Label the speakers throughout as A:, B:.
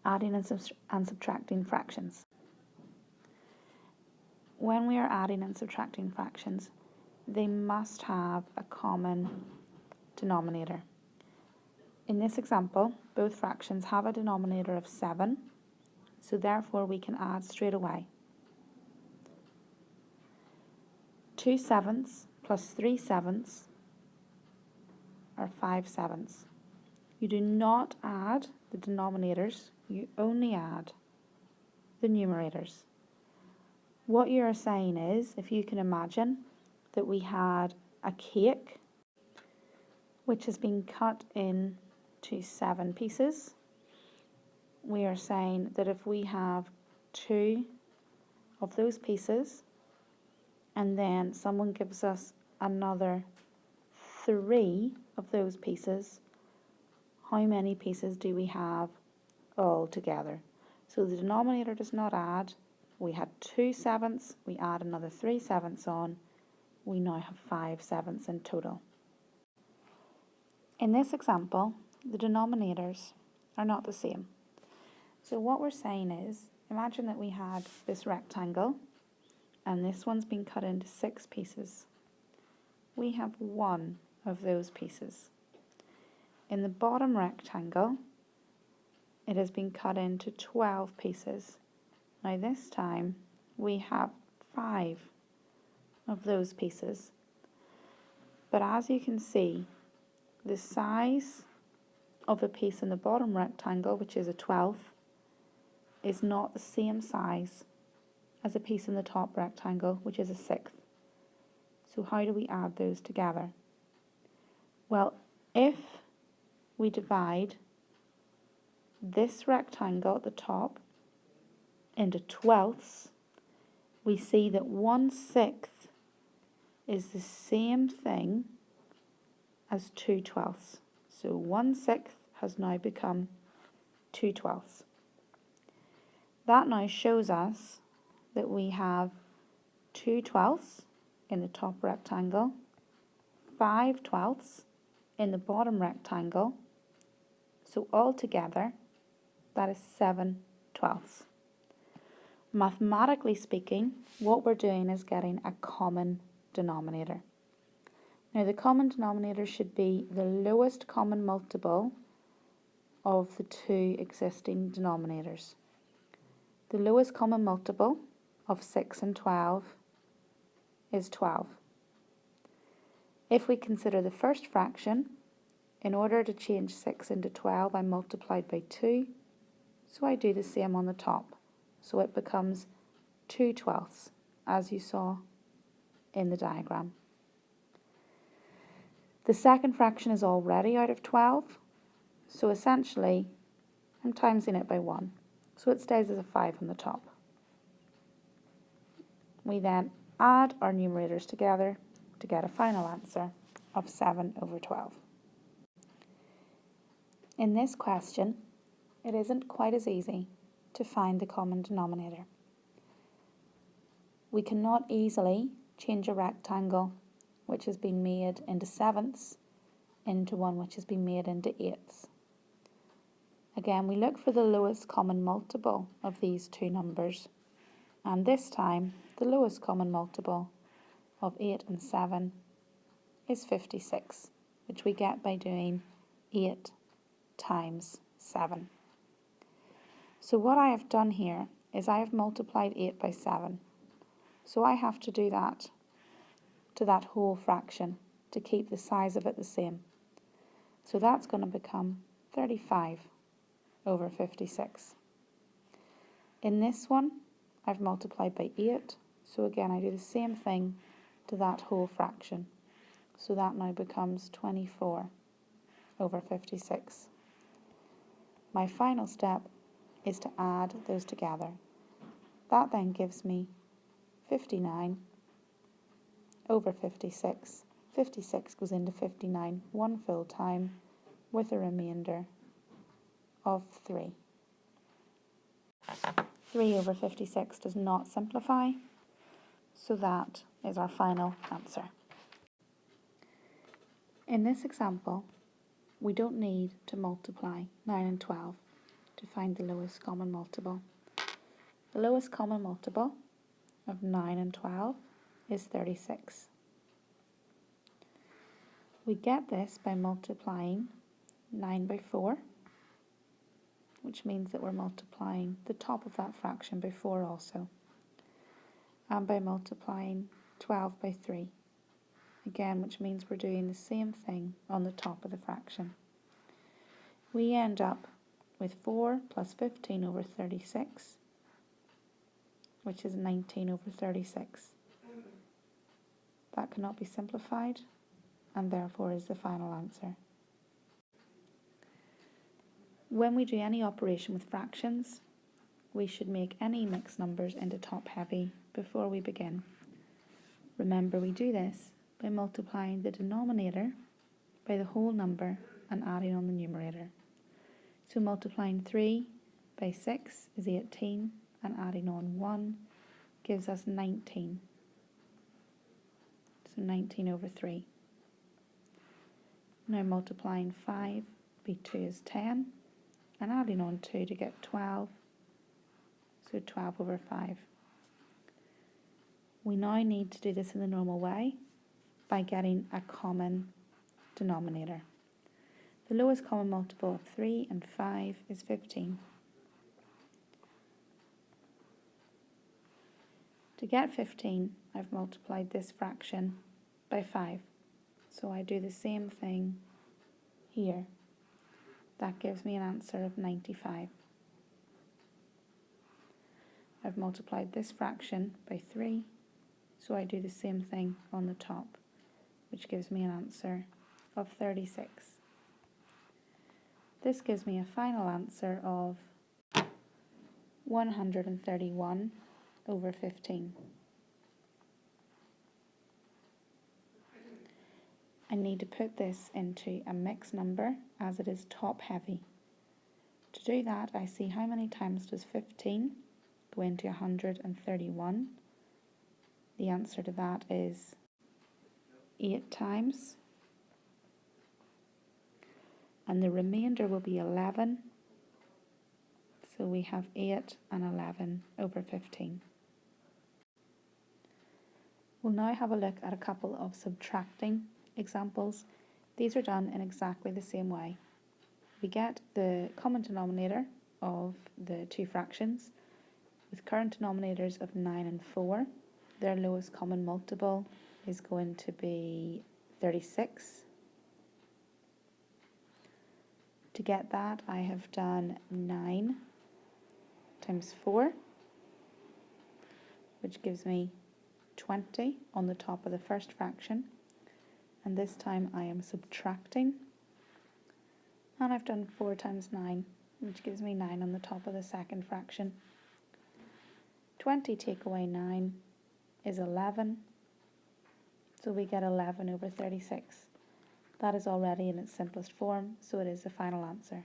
A: adding and subtracting fractions. When we are adding and subtracting fractions, they must have a common denominator. In this example, both fractions have a denominator of 7, so therefore we can add straight away. 2 sevenths plus 3 sevenths are 5 sevenths. You do not add the denominators, you only add the numerators. What you are saying is, if you can imagine that we had a cake which has been cut into 7 pieces, we are saying that if we have 2 of those pieces and then someone gives us another 3 of those pieces, how many pieces do we have all together? So the denominator does not add. We had 2 sevenths, we add another 3 sevenths on, we now have 5 sevenths in total. In this example, the denominators are not the same. So what we're saying is, imagine that we had this rectangle and this one's been cut into 6 pieces. We have 1 of those pieces. In the bottom rectangle, it has been cut into 12 pieces. Now this time we have 5 of those pieces. But as you can see, the size of a piece in the bottom rectangle, which is a 12th, is not the same size as a piece in the top rectangle, which is a 6th. So how do we add those together? Well, if we divide this rectangle at the top into 12ths, we see that 1/6 is the same thing as 2/12. So 1/6 has now become 2/12. That now shows us that we have 2/12 in the top rectangle, 5/12 in the bottom rectangle, so altogether that is 7/12. Mathematically speaking, what we're doing is getting a common denominator. Now the common denominator should be the lowest common multiple of the 2 existing denominators. The lowest common multiple of 6 and 12 is 12. If we consider the first fraction, in order to change 6 into 12, I multiplied by 2, so I do the same on the top. So it becomes 2/12, as you saw in the diagram. The second fraction is already out of 12, so essentially I'm timesing it by 1, so it stays as a 5 on the top. We then add our numerators together to get a final answer of 7/12. In this question, it isn't quite as easy to find the common denominator. We cannot easily change a rectangle which has been made into 7ths into one which has been made into 8ths. Again, we look for the lowest common multiple of these two numbers, and this time the lowest common multiple of 8 and 7 is 56, which we get by doing 8 times 7. So what I have done here is I have multiplied 8 by 7. So I have to do that to that whole fraction to keep the size of it the same. So that's going to become 35/56. In this one, I've multiplied by 8. So again, I do the same thing to that whole fraction. So that now becomes 24/56. My final step is to add those together. That then gives me 59/56. 56 goes into 59 one full time with a remainder of 3. 3/56 does not simplify, so that is our final answer. In this example, we don't need to multiply 9 and 12. to find the lowest common multiple. The lowest common multiple of 9 and 12 is 36. We get this by multiplying 9 by 4, which means that we're multiplying the top of that fraction by 4 also, and by multiplying 12 by 3, again, which means we're doing the same thing on the top of the fraction. We end up with 4 plus 15 over 36, which is 19 over 36. That cannot be simplified, and therefore is the final answer. When we do any operation with fractions, we should make any mixed numbers into top-heavy before we begin. Remember, we do this by multiplying the denominator by the whole number and adding on the numerator. So multiplying 3 by 6 is 18, and adding on 1 gives us 19. So 19 over 3. Now multiplying 5 by 2 is 10, and adding on 2 to get 12, so 12 over 5. We now need to do this in the normal way by getting a common denominator. The lowest common multiple of 3 and 5 is 15. To get 15, I've multiplied this fraction by 5. So I do the same thing here. That gives me an answer of 95. I've multiplied this fraction by 3, so I do the same thing on the top, which gives me an answer of 36. This gives me a final answer of 131 over 15. I need to put this into a mixed number as it is top heavy. To do that, I see how many times does 15 go into 131. The answer to that is 8 times. And the remainder will be 11. So we have 8 and 11 over 15. We'll now have a look at a couple of subtracting examples. These are done in exactly the same way. We get the common denominator of the two fractions with current denominators of 9 and 4. Their lowest common multiple is going to be 36. To get that, I have done 9 times 4, which gives me 20 on the top of the first fraction. And this time I am subtracting, and I've done 4 times 9, which gives me 9 on the top of the second fraction. 20 take away 9 is 11, so we get 11 over 36. That is already in its simplest form, so it is the final answer.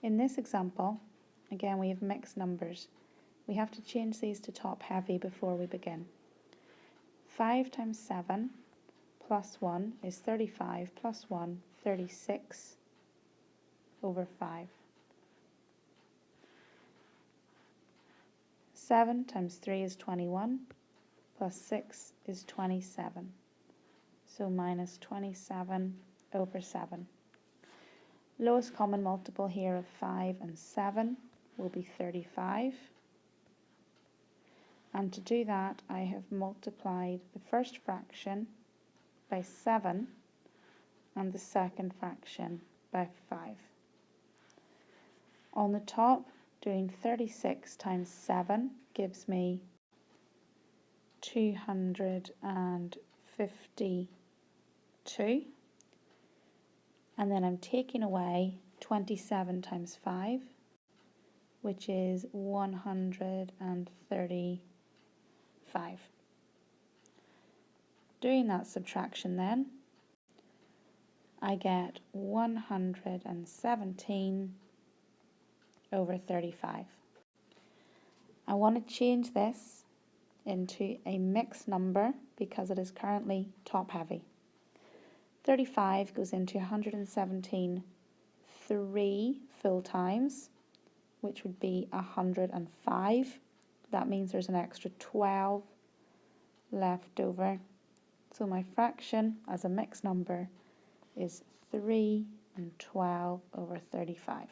A: In this example, again we have mixed numbers. We have to change these to top heavy before we begin. 5 times 7 plus 1 is 35 plus 1, 36 over 5. 7 times 3 is 21, plus 6 is 27. So minus 27 over 7. Lowest common multiple here of 5 and 7 will be 35. And to do that, I have multiplied the first fraction by 7 and the second fraction by 5. On the top, doing 36 times 7 gives me 252. And then I'm taking away 27 times 5, which is 135. Doing that subtraction then, I get 117 over 35. I want to change this into a mixed number because it is currently top heavy. 35 goes into 117 3 full times, which would be 105. That means there's an extra 12 left over. So my fraction as a mixed number is 3 and 12 over 35.